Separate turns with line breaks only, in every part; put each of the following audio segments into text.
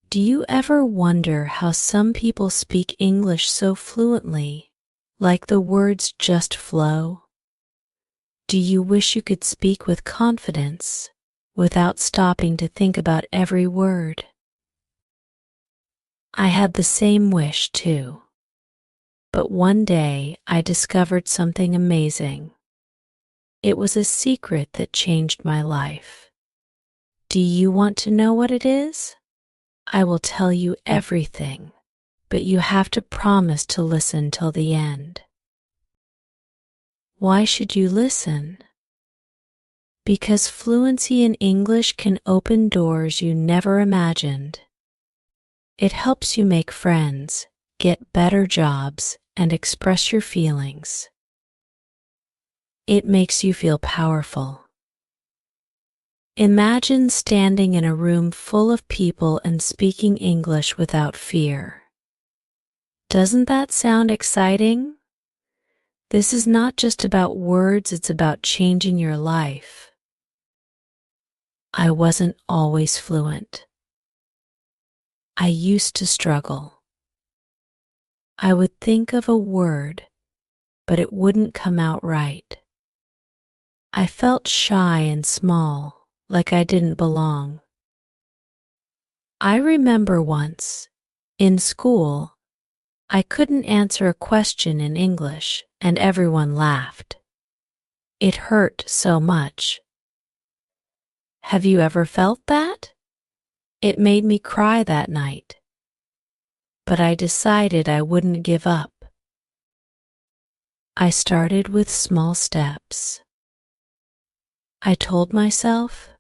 Do you ever wonder how some people speak English so fluently, like the words just flow? Do you wish you could speak with confidence, without stopping to think about every word? I had the same wish too. But one day I discovered something amazing. It was a secret that changed my life. Do you want to know what it is? I will tell you everything, but you have to promise to listen till the end. Why should you listen? Because fluency in English can open doors you never imagined. It helps you make friends, get better jobs, and express your feelings. It makes you feel powerful. Imagine standing in a room full of people and speaking English without fear. Doesn't that sound exciting? This is not just about words, it's about changing your life. I wasn't always fluent. I used to struggle. I would think of a word, but it wouldn't come out right. I felt shy and small, like I didn't belong. I remember once, in school, I couldn't answer a question in English and everyone laughed. It hurt so much. Have you ever felt that? It made me cry that night. But I decided I wouldn't give up. I started with small steps. I told myself,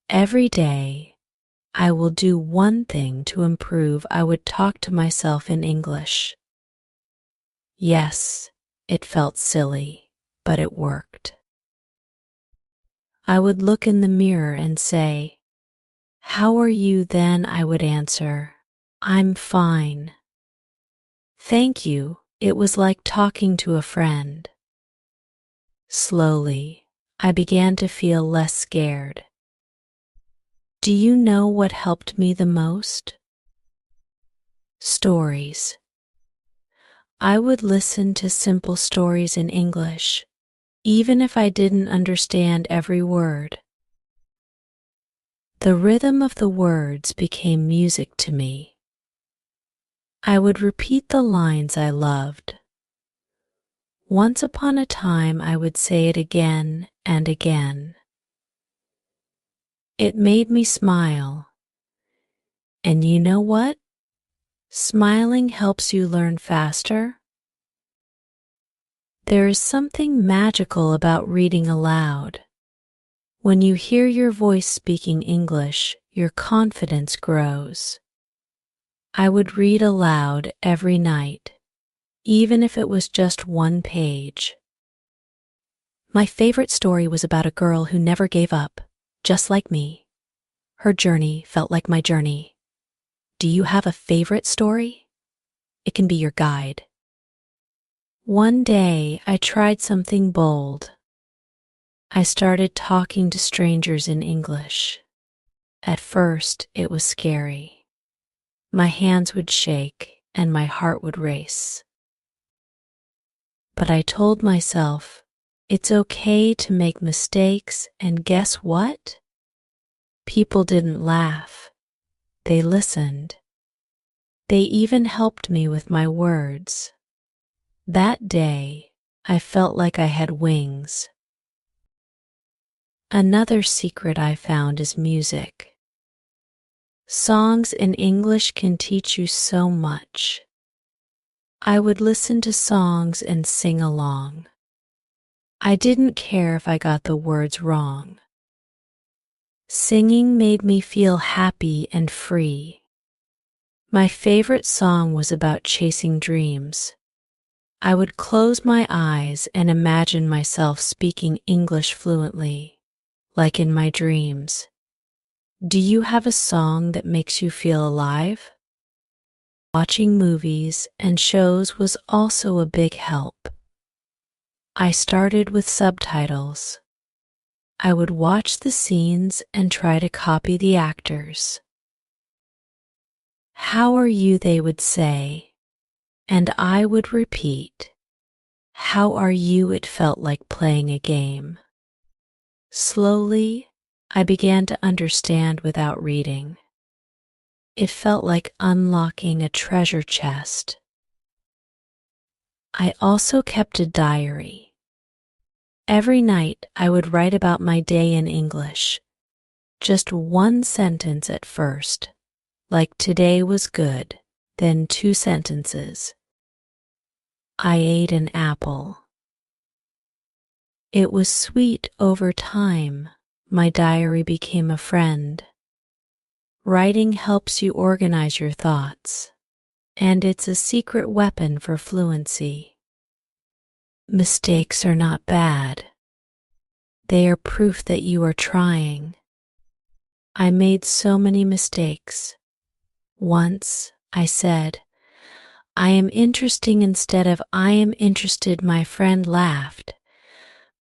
every day I will do one thing to improve. I would talk to myself in English. Yes, it felt silly, but it worked. I would look in the mirror and say, "How are you?" Then I would answer, "I'm fine." Thank you. It was like talking to a friend. Slowly, I began to feel less scared. Do you know what helped me the most? Stories. I would listen to simple stories in English, even if I didn't understand every word. The rhythm of the words became music to me. I would repeat the lines I loved. Once upon a time, I would say it again and again. It made me smile. And you know what? Smiling helps you learn faster. There is something magical about reading aloud. When you hear your voice speaking English, your confidence grows. I would read aloud every night, even if it was just one page. My favorite story was about a girl who never gave up, just like me. Her journey felt like my journey. Do you have a favorite story? It can be your guide. One day, I tried something bold. I started talking to strangers in English. At first, it was scary. My hands would shake and my heart would race. But I told myself, it's okay to make mistakes, and guess what? People didn't laugh. They listened. They even helped me with my words. That day, I felt like I had wings. Another secret I found is music. Songs in English can teach you so much. I would listen to songs and sing along. I didn't care if I got the words wrong. Singing made me feel happy and free. My favorite song was about chasing dreams. I would close my eyes and imagine myself speaking English fluently, like in my dreams. Do you have a song that makes you feel alive? Watching movies and shows was also a big help. I started with subtitles. I would watch the scenes and try to copy the actors. "How are you?" they would say, and I would repeat, "How are you?" It felt like playing a game. Slowly, I began to understand without reading. It felt like unlocking a treasure chest. I also kept a diary. Every night, I would write about my day in English. Just one sentence at first, like "Today was good," then 2 sentences. "I ate an apple." It was sweet over time. My diary became a friend. Writing helps you organize your thoughts, and it's a secret weapon for fluency. Mistakes are not bad. They are proof that you are trying. I made so many mistakes. Once I said, "I am interesting" instead of "I am interested." My friend laughed,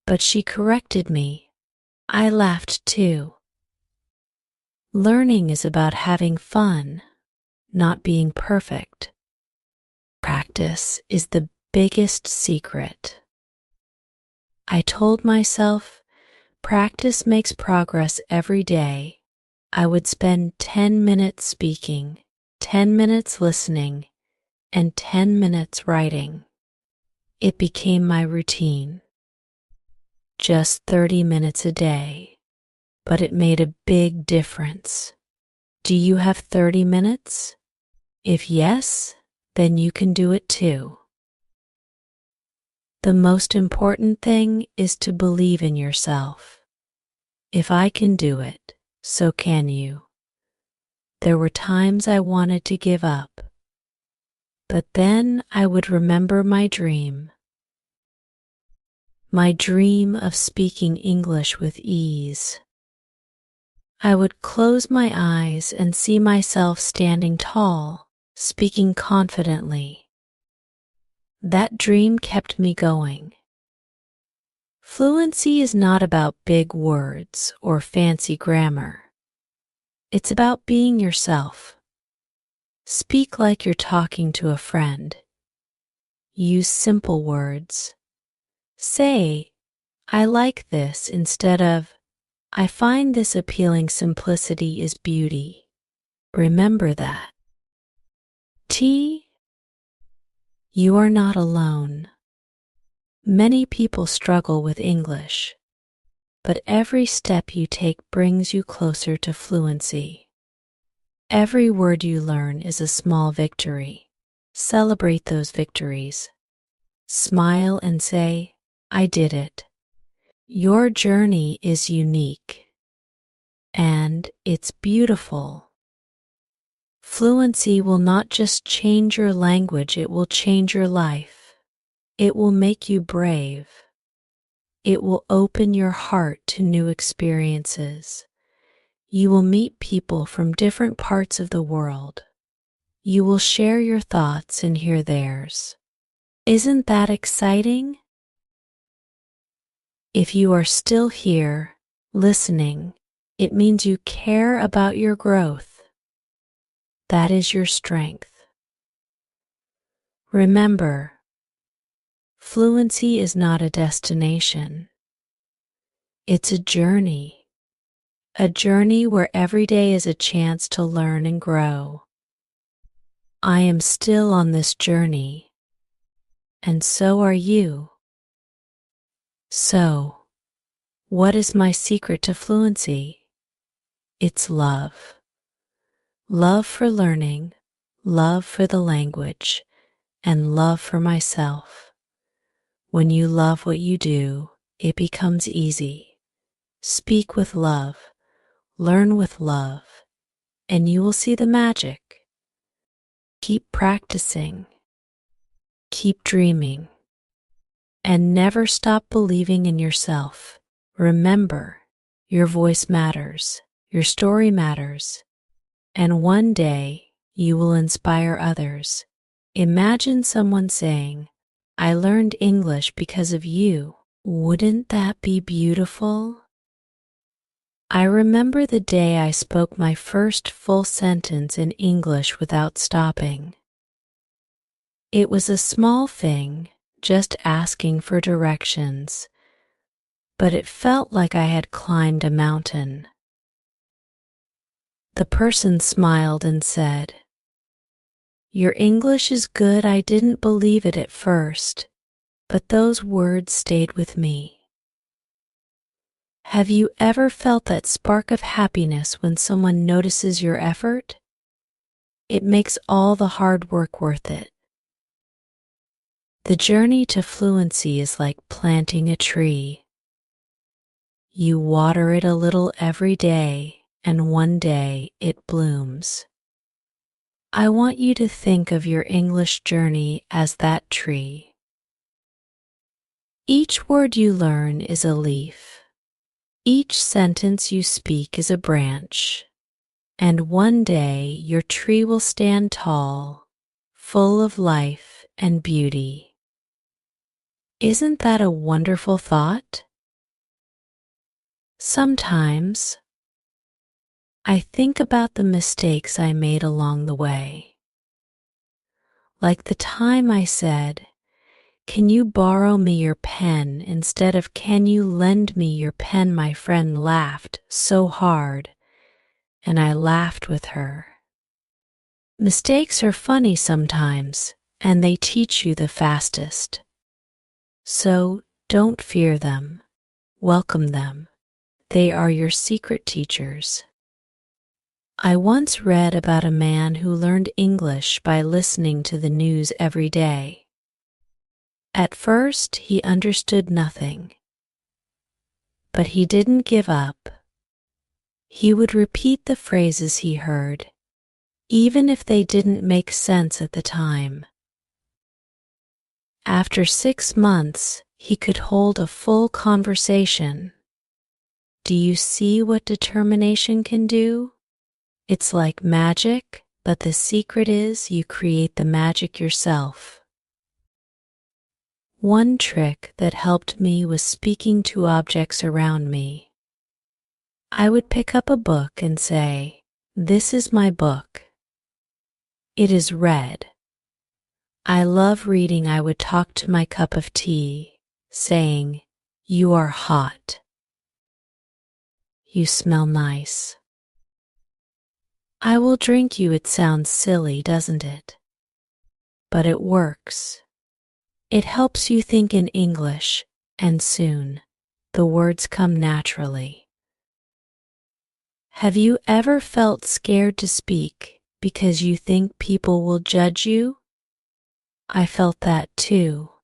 but she corrected me. I laughed too. Learning is about having fun, not being perfect. Practice is the biggest secret. I told myself, practice makes progress every day. I would spend 10 minutes speaking, 10 minutes listening, and 10 minutes writing. It became my routine. Just 30 minutes a day, but it made a big difference. Do you have 30 minutes? If yes, then you can do it too. The most important thing is to believe in yourself. If I can do it, so can you. There were times I wanted to give up, but then I would remember my dream of speaking English with ease. I would close my eyes and see myself standing tall, speaking confidently. That dream kept me going. Fluency is not about big words or fancy grammar. It's about being yourself. Speak like you're talking to a friend. Use simple words. Say, "I like this," instead of "I find this appealing." Simplicity is beauty. Remember that. You are not alone. Many people struggle with English, but every step you take brings you closer to fluency. Every word you learn is a small victory. Celebrate those victories. Smile and say, "I did it." Your journey is unique, and it's beautiful. Fluency will not just change your language, it will change your life. It will make you brave. It will open your heart to new experiences. You will meet people from different parts of the world. You will share your thoughts and hear theirs. Isn't that exciting? If you are still here, listening, it means you care about your growth. That is your strength. Remember, fluency is not a destination. It's a journey where every day is a chance to learn and grow. I am still on this journey, and so are you. So, what is my secret to fluency? It's love. Love for learning, love for the language, and love for myself. When you love what you do, it becomes easy. Speak with love, learn with love, and you will see the magic. Keep practicing, keep dreaming, and never stop believing in yourself. Remember, your voice matters, your story matters, and one day you will inspire others. Imagine someone saying, "I learned English because of you." Wouldn't that be beautiful? I remember the day I spoke my first full sentence in English without stopping. It was a small thing, just asking for directions, but it felt like I had climbed a mountain. The person smiled and said, "Your English is good. I didn't believe it at first, but those words stayed with me." Have you ever felt that spark of happiness when someone notices your effort? It makes all the hard work worth it. The journey to fluency is like planting a tree. You water it a little every day, and one day it blooms. I want you to think of your English journey as that tree. Each word you learn is a leaf. Each sentence you speak is a branch. And one day your tree will stand tall, full of life and beauty. Isn't that a wonderful thought? Sometimes I think about the mistakes I made along the way. Like the time I said, "Can you borrow me your pen?" instead of "Can you lend me your pen?" My friend laughed so hard, and I laughed with her. Mistakes are funny sometimes, and they teach you the fastest. So don't fear them. Welcome them. They are your secret teachers. I once read about a man who learned English by listening to the news every day. At first, he understood nothing, but he didn't give up. He would repeat the phrases he heard, even if they didn't make sense at the time. After 6 months, he could hold a full conversation. Do you see what determination can do? It's like magic, but the secret is you create the magic yourself. One trick that helped me was speaking to objects around me. I would pick up a book and say, "This is my book. It is red." I love reading. I would talk to my cup of tea, saying, "You are hot. You smell nice. I will drink you." It sounds silly, doesn't it? But it works. It helps you think in English, and soon, the words come naturally. Have you ever felt scared to speak because you think people will judge you? I felt that too.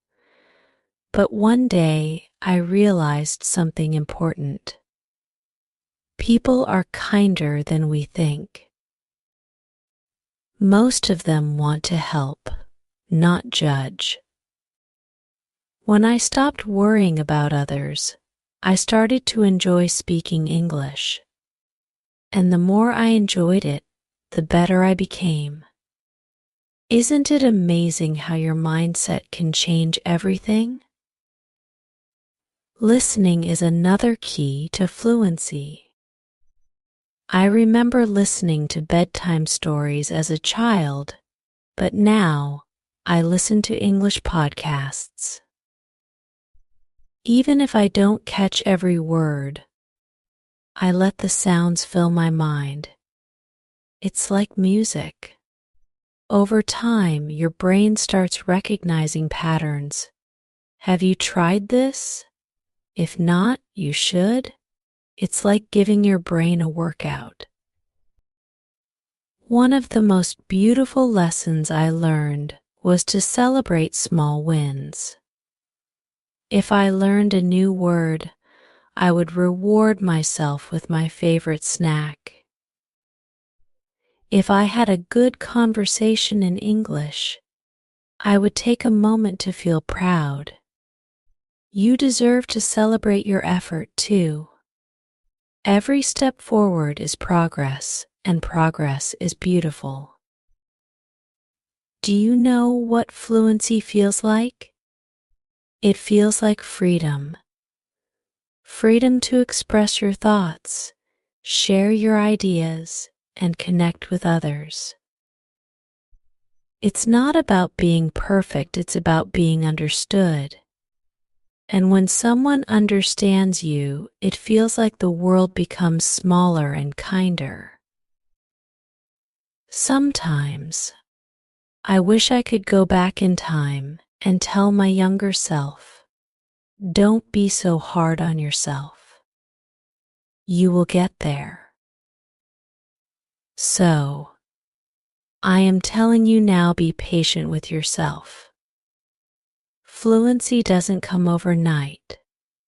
But one day, I realized something important. People are kinder than we think. Most of them want to help, not judge. When I stopped worrying about others, I started to enjoy speaking English. And the more I enjoyed it, the better I became. Isn't it amazing how your mindset can change everything? Listening is another key to fluency. I remember listening to bedtime stories as a child, but now I listen to English podcasts. Even if I don't catch every word, I let the sounds fill my mind. It's like music. Over time, your brain starts recognizing patterns. Have you tried this? If not, you should. It's like giving your brain a workout. One of the most beautiful lessons I learned was to celebrate small wins. If I learned a new word, I would reward myself with my favorite snack. If I had a good conversation in English, I would take a moment to feel proud. You deserve to celebrate your effort too. Every step forward is progress, and progress is beautiful. Do you know what fluency feels like? It feels like freedom. Freedom to express your thoughts, share your ideas, and connect with others. It's not about being perfect, it's about being understood. And when someone understands you, it feels like the world becomes smaller and kinder. Sometimes, I wish I could go back in time and tell my younger self, don't be so hard on yourself. You will get there. So, I am telling you now, be patient with yourself. Fluency doesn't come overnight,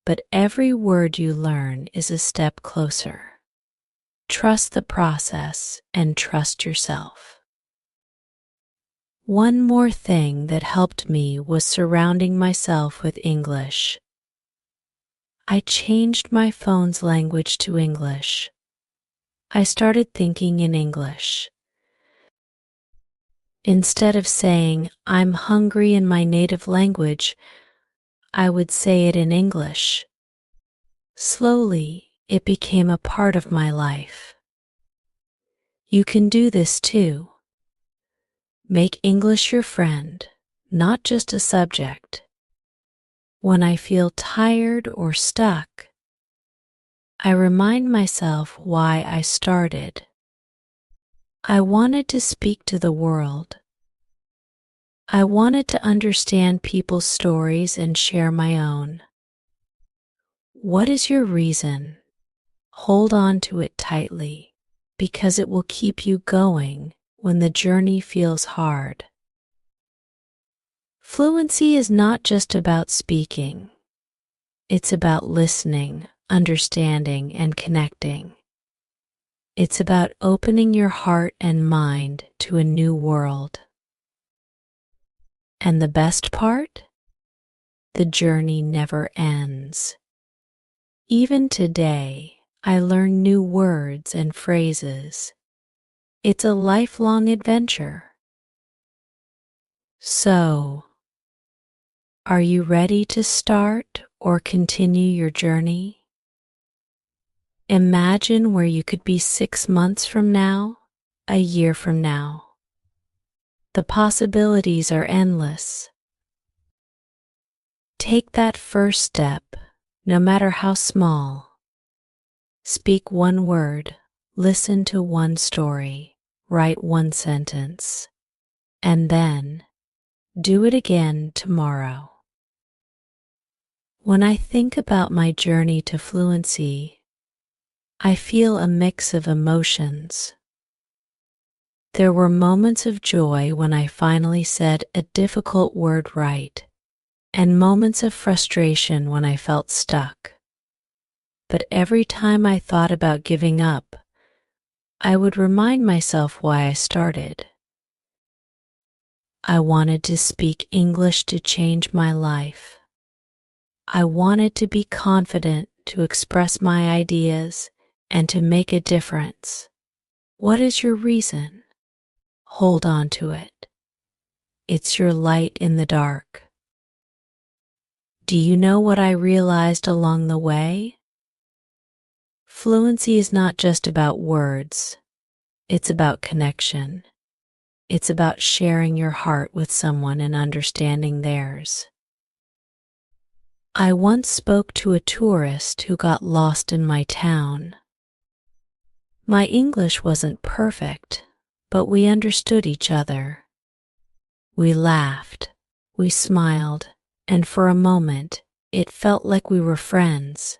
but every word you learn is a step closer. Trust the process and trust yourself. One more thing that helped me was surrounding myself with English. I changed my phone's language to English. I started thinking in English. Instead of saying, I'm hungry in my native language, I would say it in English. Slowly, it became a part of my life. You can do this too. Make English your friend, not just a subject. When I feel tired or stuck, I remind myself why I started. I wanted to speak to the world. I wanted to understand people's stories and share my own. What is your reason? Hold on to it tightly, because it will keep you going when the journey feels hard. Fluency is not just about speaking. It's about listening, understanding, and connecting. It's about opening your heart and mind to a new world. And the best part? The journey never ends. Even today, I learn new words and phrases. It's a lifelong adventure. So, are you ready to start or continue your journey? Imagine where you could be 6 months from now, a year from now. The possibilities are endless. Take that first step, no matter how small. Speak one word, listen to one story, write one sentence, and then do it again tomorrow. When I think about my journey to fluency, I feel a mix of emotions. There were moments of joy when I finally said a difficult word right, and moments of frustration when I felt stuck. But every time I thought about giving up, I would remind myself why I started. I wanted to speak English to change my life. I wanted to be confident to express my ideas and to make a difference. What is your reason? Hold on to it. It's your light in the dark. Do you know what I realized along the way? Fluency is not just about words. It's about connection. It's about sharing your heart with someone and understanding theirs. I once spoke to a tourist who got lost in my town. My English wasn't perfect, but we understood each other. We laughed, we smiled, and for a moment, it felt like we were friends.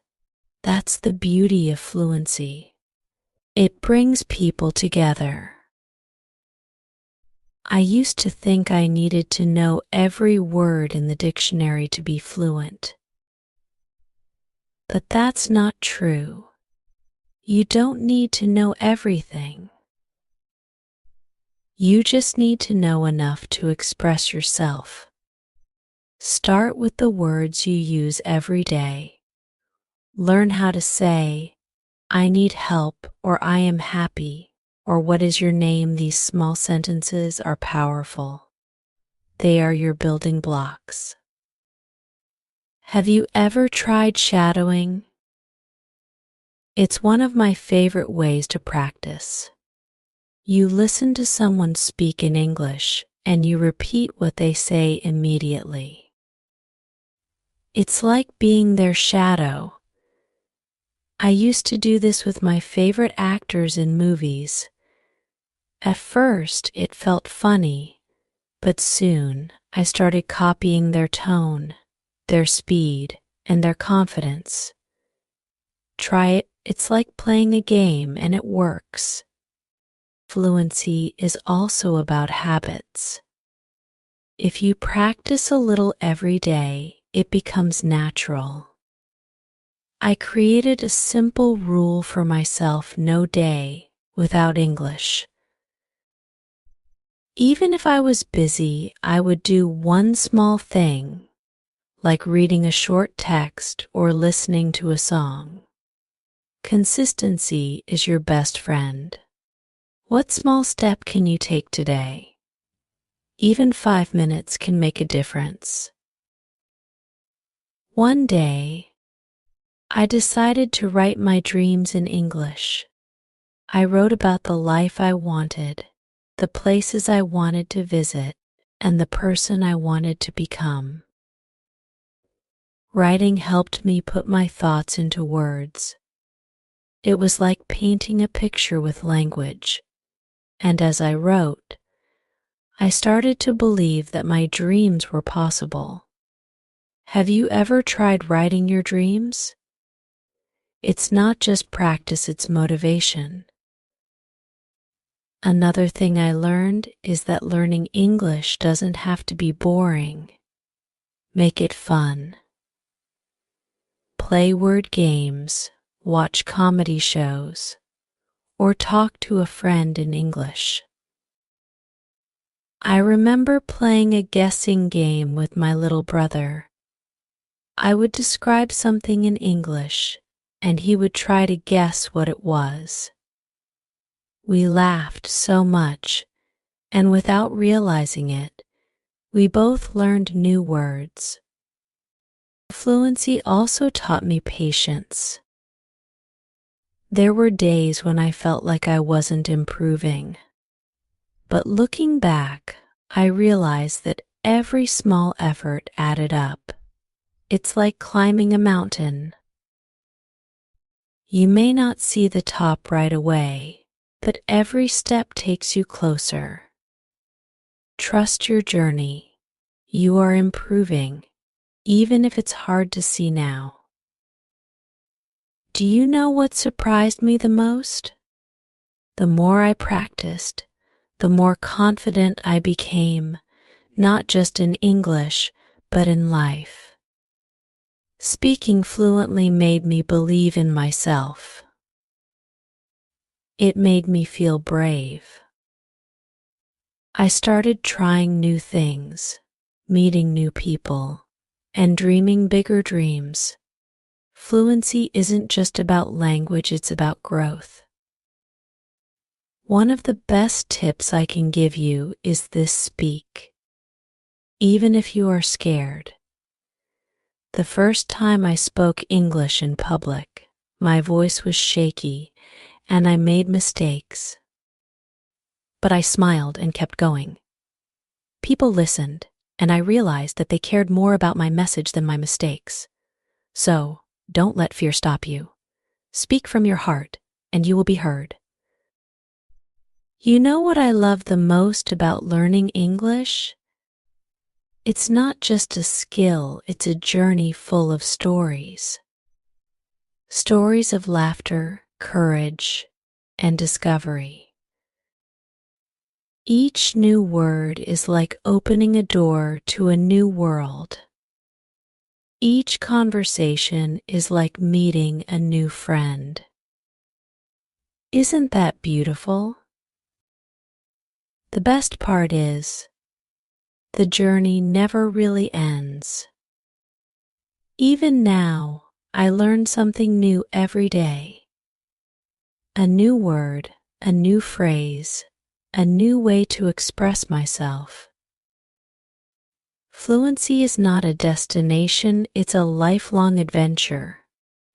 That's the beauty of fluency. It brings people together. I used to think I needed to know every word in the dictionary to be fluent. But that's not true. You don't need to know everything. You just need to know enough to express yourself. Start with the words you use every day. Learn how to say, I need help, or I am happy, or what is your name. These small sentences are powerful. They are your building blocks. Have you ever tried shadowing? It's one of my favorite ways to practice. You listen to someone speak in English and you repeat what they say immediately. It's like being their shadow. I used to do this with my favorite actors in movies. At first, it felt funny, but soon I started copying their tone, their speed, and their confidence. Try it. It's like playing a game and it works. Fluency is also about habits. If you practice a little every day, it becomes natural. I created a simple rule for myself: no day without English. Even if I was busy, I would do one small thing, like reading a short text or listening to a song. Consistency is your best friend. What small step can you take today? Even 5 minutes can make a difference. One day, I decided to write my dreams in English. I wrote about the life I wanted, the places I wanted to visit, and the person I wanted to become. Writing helped me put my thoughts into words. It was like painting a picture with language, and as I wrote, I started to believe that my dreams were possible. Have you ever tried writing your dreams? It's not just practice, it's motivation. Another thing I learned is that learning English doesn't have to be boring. Make it fun. Play word games, watch comedy shows, or talk to a friend in English. I remember playing a guessing game with my little brother. I would describe something in English, and he would try to guess what it was. We laughed so much, and without realizing it, we both learned new words. Fluency also taught me patience. There were days when I felt like I wasn't improving. But looking back, I realized that every small effort added up. It's like climbing a mountain. You may not see the top right away, but every step takes you closer. Trust your journey. You are improving, even if it's hard to see now. Do you know what surprised me the most? The more I practiced, the more confident I became, not just in English, but in life. Speaking fluently made me believe in myself. It made me feel brave. I started trying new things, meeting new people, and dreaming bigger dreams. Fluency isn't just about language, it's about growth. One of the best tips I can give you is this: speak. Even if you are scared. The first time I spoke English in public, my voice was shaky and I made mistakes. But I smiled and kept going. People listened, and I realized that they cared more about my message than my mistakes. So, don't let fear stop you. Speak from your heart, and you will be heard. You know what I love the most about learning English? It's not just a skill, it's a journey full of stories. Stories of laughter, courage, and discovery. Each new word is like opening a door to a new world. Each conversation is like meeting a new friend. Isn't that beautiful? The best part is, the journey never really ends. Even now, I learn something new every day. A new word, a new phrase, a new way to express myself. Fluency is not a destination, it's a lifelong adventure,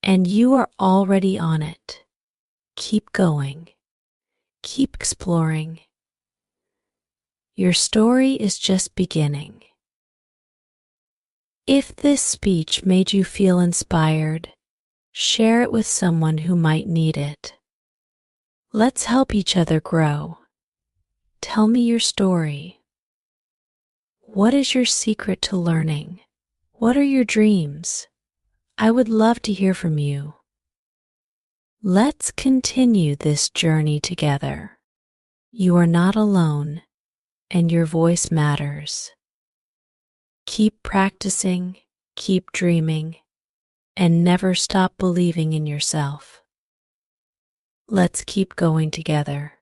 and you are already on it. Keep going. Keep exploring. Your story is just beginning. If this speech made you feel inspired, share it with someone who might need it. Let's help each other grow. Tell me your story. What is your secret to learning? What are your dreams? I would love to hear from you. Let's continue this journey together. You are not alone, and your voice matters. Keep practicing, keep dreaming, and never stop believing in yourself. Let's keep going together.